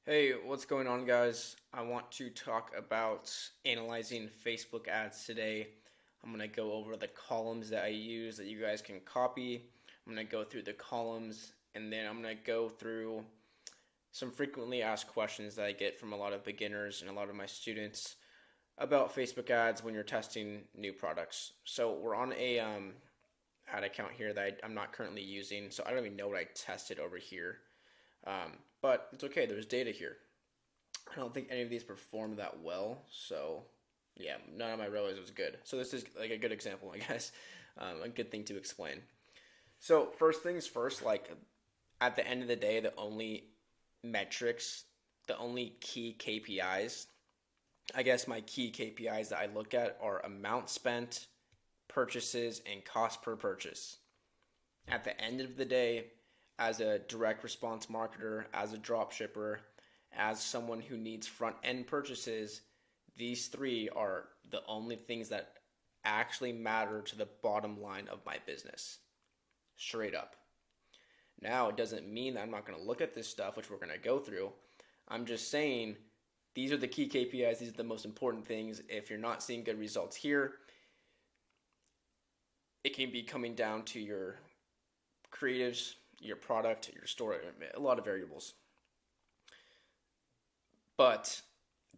Hey, what's going on, guys? I want to talk about analyzing Facebook ads today. I'm going to go over the columns that I use that you guys can copy. I'm going to go through the columns and then I'm going to go through some frequently asked questions that I get from a lot of beginners and a lot of my students about Facebook ads when you're testing new products. So we're on a ad account here that I'm not currently using, so I don't even know what I tested over here. But it's okay, there's data here. I don't think any of these performed that well, so yeah, none of my ROAS was good. So this is like a good example, I guess, a good thing to explain. So first things first, like at the end of the day, the only metrics, the only key KPIs, I guess my key KPIs that I look at are amount spent, purchases, and cost per purchase. At the end of the day, as a direct response marketer, as a drop shipper, as someone who needs front end purchases, these three are the only things that actually matter to the bottom line of my business. Straight up. Now, it doesn't mean that I'm not going to look at this stuff, which we're going to go through. I'm just saying these are the key KPIs, these are the most important things. If you're not seeing good results here, it can be coming down to your creatives, your product, your store, a lot of variables. But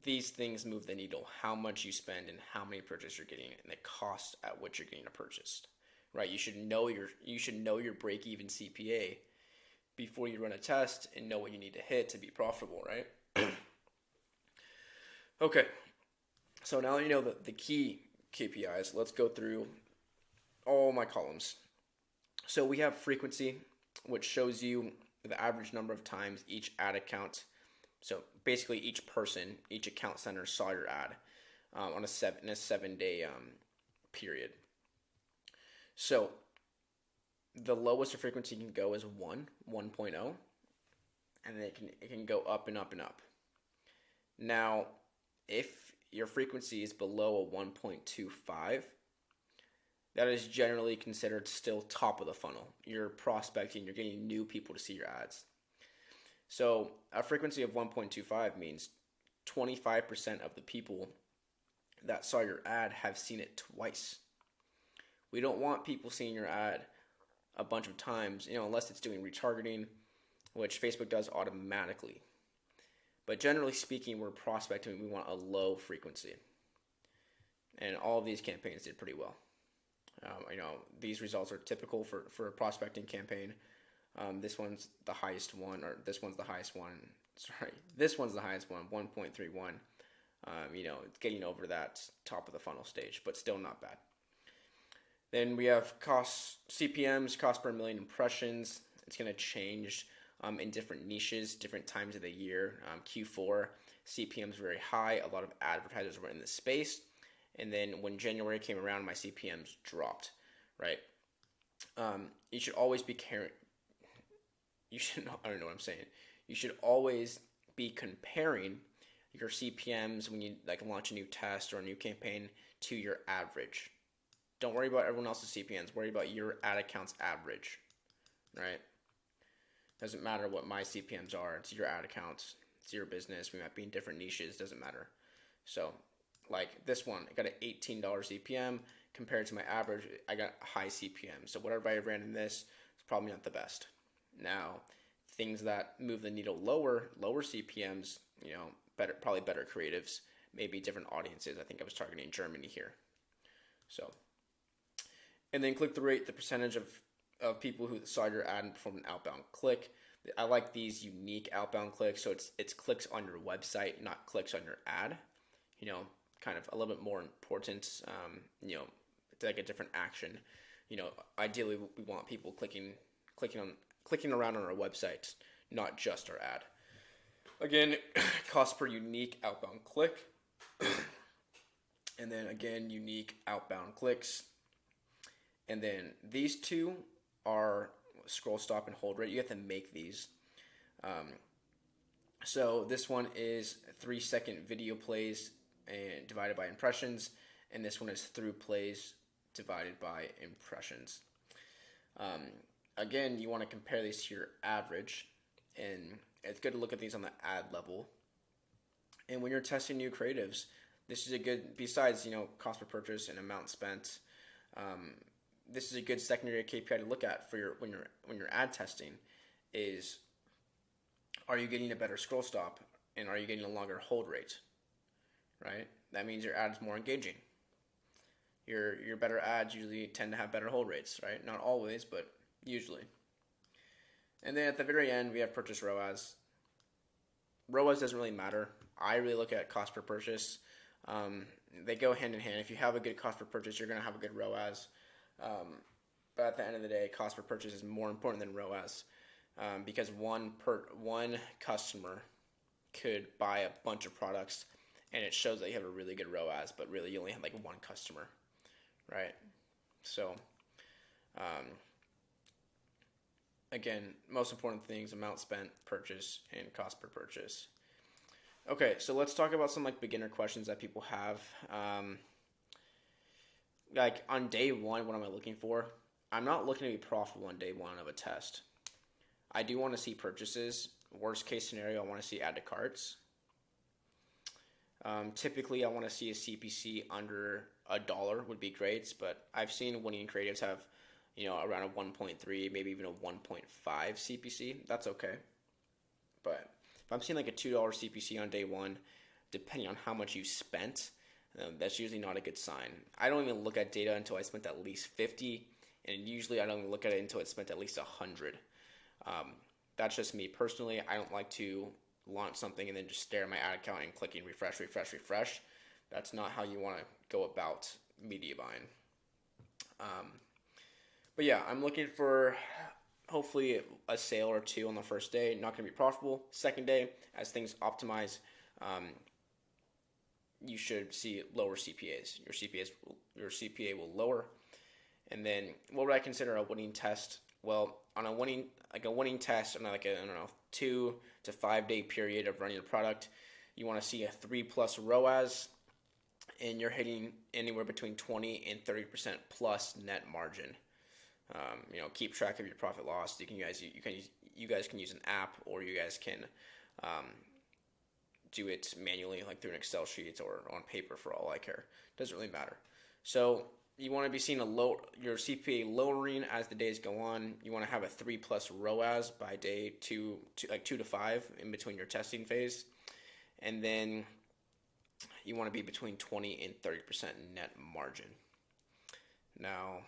these things move the needle. How much you spend and how many purchases you're getting and the cost at which you're getting a purchase. Right? You should know your break even CPA before you run a test and know what you need to hit to be profitable, right? Okay. So now that you know the key KPIs, let's go through all my columns. So we have frequency, which shows you the average number of times each ad account. So basically, each person, each account center saw your ad on in a 7 day period. So the lowest the frequency can go is 1.0, and then it can go up and up and up. Now, if your frequency is below a 1.25, that is generally considered still top of the funnel. You're prospecting, you're getting new people to see your ads. So a frequency of 1.25 means 25% of the people that saw your ad have seen it twice. We don't want people seeing your ad a bunch of times, unless it's doing retargeting, which Facebook does automatically. But generally speaking, we're prospecting, we want a low frequency. And all of these campaigns did pretty well. These results are typical for a prospecting campaign. This one's the highest one, or this one's the highest one. Sorry, this one's the highest one, 1.31. It's getting over that top of the funnel stage, but still not bad. Then we have CPMs, cost per million impressions. It's going to change in different niches, different times of the year. Q4, CPMs very high. A lot of advertisers were in the space. And then when January came around, my CPMs dropped, right? You should always be I don't know what I'm saying. You should always be comparing your CPMs when you launch a new test or a new campaign to your average. Don't worry about everyone else's CPMs. Worry about your ad account's average, right? Doesn't matter what my CPMs are. It's your ad account. It's your business. We might be in different niches. Doesn't matter. So, like this one, I got an $18 CPM compared to my average. I got a high CPM. So whatever I ran in this, it's probably not the best. Now, things that move the needle lower CPMs, probably better creatives, maybe different audiences. I think I was targeting Germany here. So, and then click-through rate, the percentage of people who saw your ad and performed an outbound click. I like these unique outbound clicks, so it's clicks on your website, not clicks on your ad. Kind of a little bit more important. It's like a different action. Ideally we want people clicking around on our website, not just our ad. Again, cost per unique outbound click. And then again, unique outbound clicks. And then these two are scroll, stop, and hold rate. You have to make these. So this one is 3-second video plays and divided by impressions, and this one is through plays divided by impressions. Again, you want to compare these to your average. and it's good to look at these on the ad level. And when you're testing new creatives, this is a good, besides, cost per purchase and amount spent, this is a good secondary KPI to look at for when you're ad testing is, are you getting a better scroll stop, and are you getting a longer hold rate, right? That means your ad is more engaging. Your better ads usually tend to have better hold rates, right? Not always, but usually. And then at the very end, we have purchase ROAS. ROAS doesn't really matter. I really look at cost per purchase. They go hand in hand. If you have a good cost per purchase, you're going to have a good ROAS. But at the end of the day, cost per purchase is more important than ROAS, because one customer could buy a bunch of products, and it shows that you have a really good ROAS, but really you only have like one customer, right? So, again, most important things: amount spent, purchase, and cost per purchase. Okay, so let's talk about some like beginner questions that people have. Like on day one, what am I looking for? I'm not looking to be profitable on day one of a test. I do want to see purchases. Worst case scenario, I want to see add to carts. Typically, I want to see a CPC under $1 would be great, but I've seen winning creatives have, around a 1.3, maybe even a 1.5 CPC. That's okay. But if I'm seeing like a $2 CPC on day one, depending on how much you spent, that's usually not a good sign. I don't even look at data until I spent at least 50, and usually I don't even look at it until I spent at least 100. That's just me personally. I don't like to launch something and then just stare at my ad account and clicking refresh. That's not how you want to go about media buying. But yeah, I'm looking for hopefully a sale or two on the first day. Not going to be profitable. Second day, as things optimize, you should see lower CPAs. Your CPA will lower. And then what would I consider a winning test? Well, on a winning test, on like a 2 to 5 day period of running a product, you want to see a 3+ ROAS, and you're hitting anywhere between 20 and 30% plus net margin. Keep track of your profit loss. You guys can use an app, or you guys can do it manually, like through an Excel sheet or on paper. For all I care, doesn't really matter. So you want to be seeing your CPA lowering as the days go on. You want to have a 3+ ROAS by day 2 to 5 in between your testing phase, and then you want to be between 20 and 30% net margin. Now,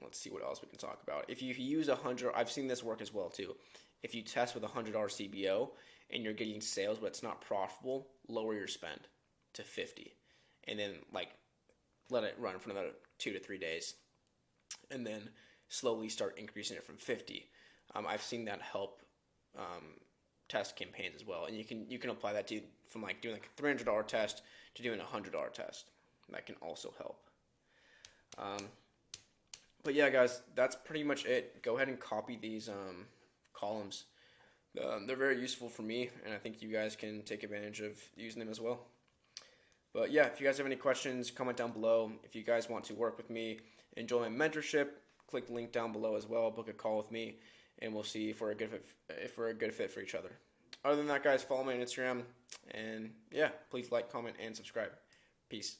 let's see what else we can talk about. If you use 100, I've seen this work as well too. If you test with $100 CBO and you're getting sales but it's not profitable, lower your spend to 50, and then let it run for another 2 to 3 days, and then slowly start increasing it from 50. I've seen that help test campaigns as well, and you can apply that to from doing a $300 test to doing a $100 test. That can also help. But yeah, guys, that's pretty much it. Go ahead and copy these columns. They're very useful for me, and I think you guys can take advantage of using them as well. But yeah, if you guys have any questions, comment down below. If you guys want to work with me and join my mentorship, click the link down below as well. Book a call with me, and we'll see if we're a good fit for each other. Other than that, guys, follow me on Instagram, and yeah, please like, comment, and subscribe. Peace.